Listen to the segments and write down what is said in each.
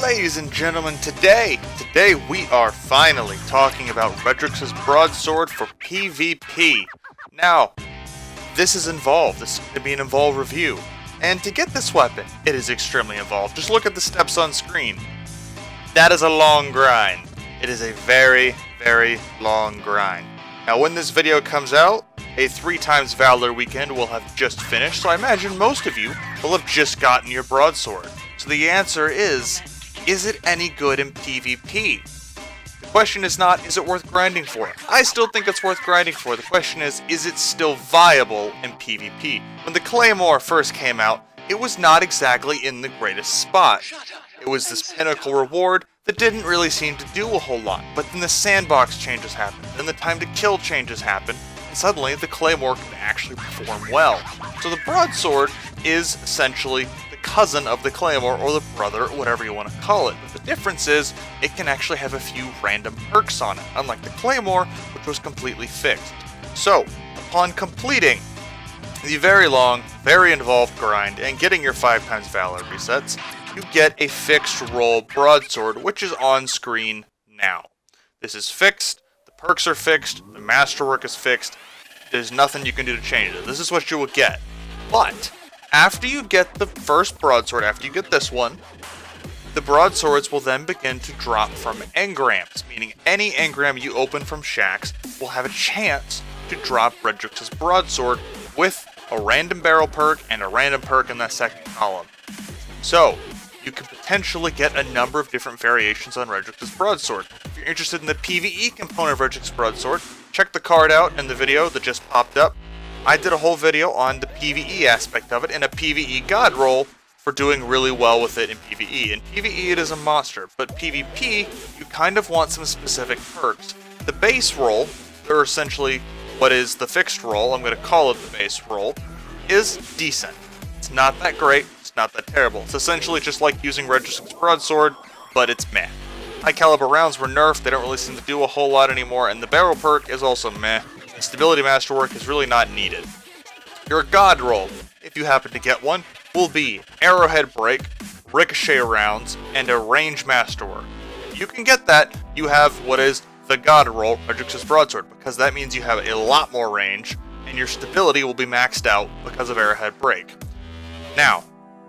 Ladies and gentlemen, today we are finally talking about Redrix's Broadsword for PvP. Now, this is involved. This is going to be an involved review. And to get this weapon, it is extremely involved. Just look at the steps on screen. That is a long grind. It is a very, very long grind. Now, when this video comes out, a 3x Valor weekend will have just finished, so I imagine most of you will have just gotten your Broadsword. So the answer is it any good in PvP? The question is not, is it worth grinding for? I still think it's worth grinding for. The question is it still viable in PvP? When the Claymore first came out, it was not exactly in the greatest spot. It was this pinnacle reward that didn't really seem to do a whole lot, but then the sandbox changes happened, then the time to kill changes happened, and suddenly the Claymore can actually perform well. So the Broadsword is essentially the cousin of the Claymore, or the brother, or whatever you want to call it. But the difference is, it can actually have a few random perks on it, unlike the Claymore, which was completely fixed. So, upon completing the very long, very involved grind, and getting your 5x Valor resets, you get a fixed roll Broadsword, which is on screen now. This is fixed, the perks are fixed, the masterwork is fixed, there's nothing you can do to change it. This is what you will get. But after you get the first Broadsword, after you get this one, the Broadswords will then begin to drop from engrams, meaning any engram you open from shacks will have a chance to drop Redrix's Broadsword with a random barrel perk and a random perk in that second column. So, you can potentially get a number of different variations on Redrix's Broadsword. If you're interested in the PvE component of Redrix's Broadsword, check the card out in the video that just popped up. I did a whole video on the PvE aspect of it and a PvE god roll for doing really well with it in PvE. In PvE it is a monster, but PvP you kind of want some specific perks. The base roll, or essentially what is the fixed roll, I'm going to call it the base roll, is decent. It's not that great, it's not that terrible. It's essentially just like using Redrix's Broadsword, but it's meh. High caliber rounds were nerfed, they don't really seem to do a whole lot anymore, and the barrel perk is also meh. The stability masterwork is really not needed. Your god roll, if you happen to get one, will be arrowhead break, ricochet rounds, and a range masterwork. If you can get that, you have what is the god roll, Redrix's Broadsword, because that means you have a lot more range, and your stability will be maxed out because of arrowhead break. Now,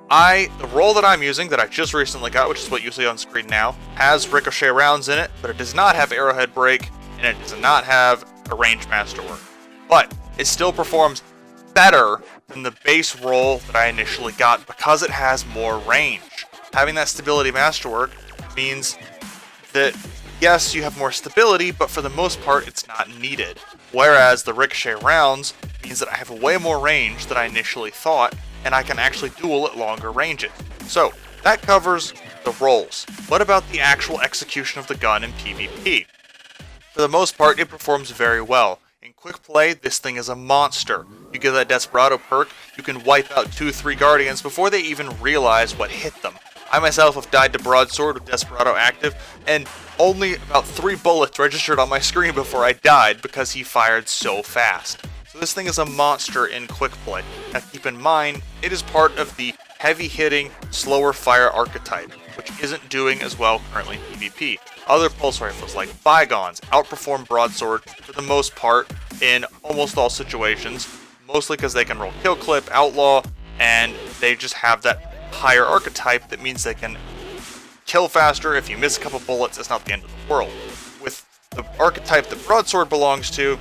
the roll that I'm using, that I just recently got, which is what you see on screen now, has ricochet rounds in it, but it does not have arrowhead break, and it does not have a range masterwork. But it still performs better than the base roll that I initially got because it has more range. Having that stability masterwork means that yes, you have more stability, but for the most part it's not needed. Whereas the ricochet rounds means that I have way more range than I initially thought, and I can actually duel at longer ranges. So that covers the rolls. What about the actual execution of the gun in PvP? For the most part, it performs very well. In quick play, this thing is a monster. You get that Desperado perk, you can wipe out 2-3 Guardians before they even realize what hit them. I myself have died to Broadsword with Desperado active, and only about 3 bullets registered on my screen before I died because he fired so fast. So this thing is a monster in quick play. Now keep in mind, it is part of the heavy-hitting, slower fire archetype, which isn't doing as well currently in PvP. Other pulse rifles like Bygones outperform Broadsword for the most part in almost all situations, mostly because they can roll kill clip, outlaw, and they just have that higher archetype that means they can kill faster. If you miss a couple bullets, it's not the end of the world. With the archetype that Broadsword belongs to,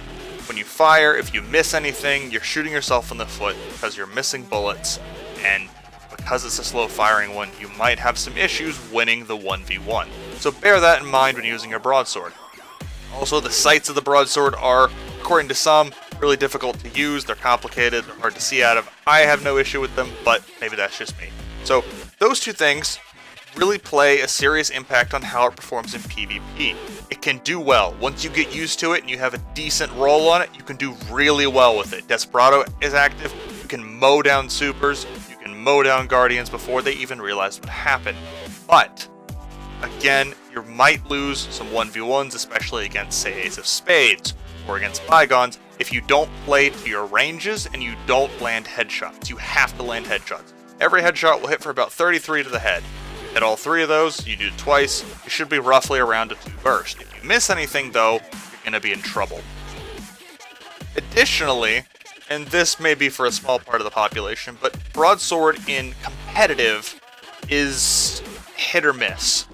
when you fire, if you miss anything, you're shooting yourself in the foot because you're missing bullets, and because it's a slow firing one, you might have some issues winning the 1v1. So bear that in mind when using your Broadsword. Also, the sights of the Broadsword are, according to some, really difficult to use, they're complicated, they're hard to see out of. I have no issue with them, but maybe that's just me. So those two things really play a serious impact on how it performs in PvP. It can do well. Once you get used to it and you have a decent roll on it, you can do really well with it. Desperado is active, you can mow down supers, you can mow down Guardians before they even realize what happened. But again, you might lose some 1v1s, especially against, say, Ace of Spades, or against Bygones, if you don't play to your ranges and you don't land headshots. You have to land headshots. Every headshot will hit for about 33 to the head. hit all 3 of those, you do it twice, you should be roughly around a 2 burst. If you miss anything though, you're going to be in trouble. Additionally, and this may be for a small part of the population, but Broadsword in competitive is hit or miss.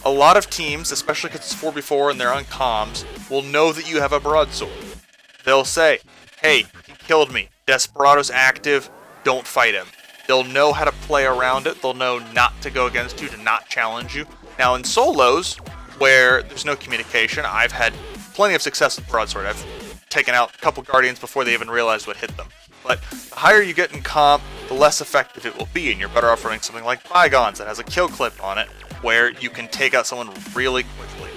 A lot of teams, especially because it's 4v4 and they're on comms, will know that you have a Broadsword. They'll say, hey, he killed me, Desperado's active, don't fight him. They'll know how to play around it, they'll know not to go against you, to not challenge you. Now in solos, where there's no communication, I've had plenty of success with Broadsword. I've taken out a couple Guardians before they even realized what hit them. But the higher you get in comp, the less effective it will be, and you're better off running something like Bygones that has a kill clip on it, where you can take out someone really quickly.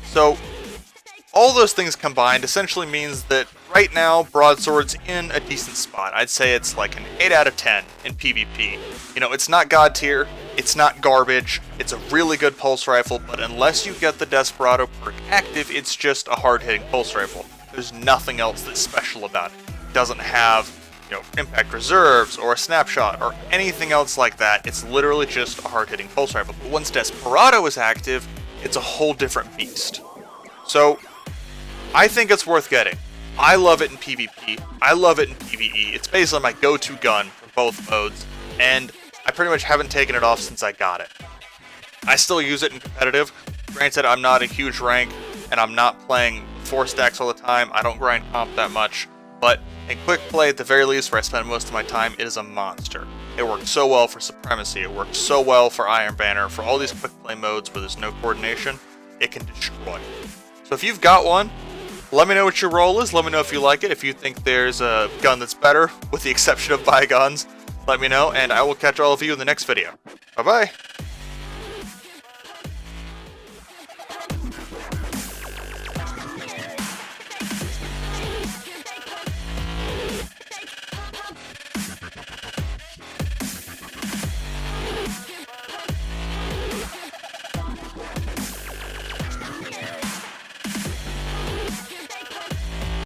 So, all those things combined essentially means that right now, Broadsword's in a decent spot. I'd say it's like an 8 out of 10 in PvP. You know, it's not god tier, it's not garbage, it's a really good pulse rifle, but unless you get the Desperado perk active, it's just a hard-hitting pulse rifle. There's nothing else that's special about it. It doesn't have, you know, impact reserves or a snapshot or anything else like that. It's literally just a hard-hitting pulse rifle. But once Desperado is active, it's a whole different beast. So, I think it's worth getting. I love it in PvP, I love it in PvE. It's basically my go-to gun for both modes, and I pretty much haven't taken it off since I got it. I still use it in competitive. Granted, I'm not a huge rank, and I'm not playing 4 stacks all the time. I don't grind comp that much, but in quick play, at the very least, where I spend most of my time, it is a monster. It works so well for Supremacy, it works so well for Iron Banner, for all these quick play modes where there's no coordination, it can destroy. So if you've got one, let me know what your role is, let me know if you like it, if you think there's a gun that's better, with the exception of Bygones, let me know, and I will catch all of you in the next video. Bye-bye!